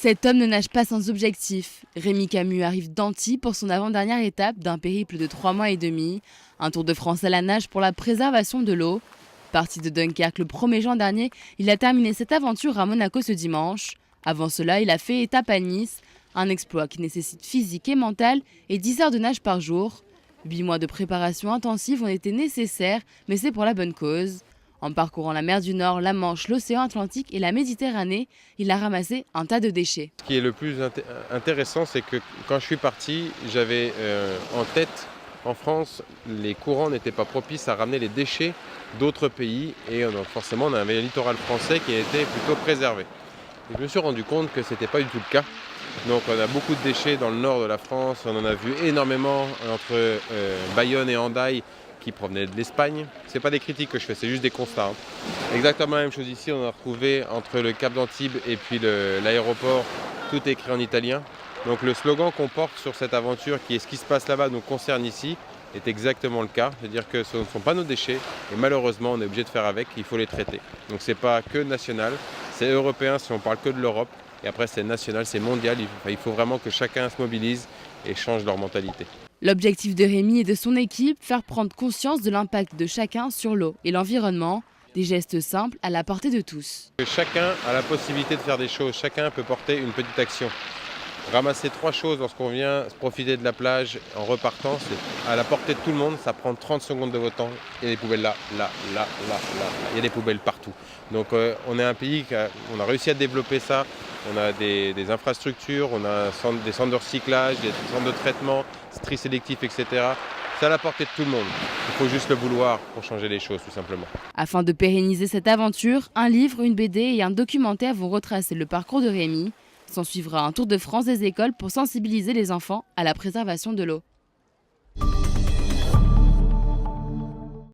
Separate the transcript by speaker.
Speaker 1: Cet homme ne nage pas sans objectif. Rémi Camus arrive d'Antilles pour son avant-dernière étape d'un périple de 3 mois et demi. Un Tour de France à la nage pour la préservation de l'eau. Parti de Dunkerque le 1er juin dernier, il a terminé cette aventure à Monaco ce dimanche. Avant cela, il a fait étape à Nice. Un exploit qui nécessite physique et mental et 10 heures de nage par jour. 8 mois de préparation intensive ont été nécessaires, mais c'est pour la bonne cause. En parcourant la mer du Nord, la Manche, l'océan Atlantique et la Méditerranée, il a ramassé un tas de déchets.
Speaker 2: Ce qui est le plus intéressant, c'est que quand je suis parti, j'avais en tête, en France, les courants n'étaient pas propices à ramener les déchets d'autres pays et forcément on avait un littoral français qui était plutôt préservé. Et je me suis rendu compte que ce n'était pas du tout le cas. Donc on a beaucoup de déchets dans le nord de la France, on en a vu énormément entre Bayonne et Hendaye qui provenaient de l'Espagne. Ce n'est pas des critiques que je fais, c'est juste des constats. Exactement la même chose ici, on a retrouvé entre le Cap d'Antibes et puis l'aéroport, tout écrit en italien. Donc le slogan qu'on porte sur cette aventure, qui est ce qui se passe là-bas nous concerne ici, est exactement le cas. C'est-à-dire que ce ne sont pas nos déchets et malheureusement on est obligé de faire avec, il faut les traiter. Donc ce n'est pas que national, c'est européen si on parle que de l'Europe. Et après c'est national, c'est mondial, il faut vraiment que chacun se mobilise et change leur mentalité.
Speaker 1: L'objectif de Rémi et de son équipe, faire prendre conscience de l'impact de chacun sur l'eau et l'environnement. Des gestes simples à la portée de tous.
Speaker 2: Chacun a la possibilité de faire des choses, chacun peut porter une petite action. Ramasser 3 choses lorsqu'on vient profiter de la plage en repartant, c'est à la portée de tout le monde, ça prend 30 secondes de votre temps. Il y a des poubelles là, il y a des poubelles partout. Donc on est un pays on a réussi à développer ça, on a des infrastructures, on a des centres de recyclage, des centres de traitement, tri sélectif, etc. C'est à la portée de tout le monde. Il faut juste le vouloir pour changer les choses, tout simplement.
Speaker 1: Afin de pérenniser cette aventure, un livre, une BD et un documentaire vont retracer le parcours de Rémi. S'en suivra un tour de France des écoles pour sensibiliser les enfants à la préservation de l'eau.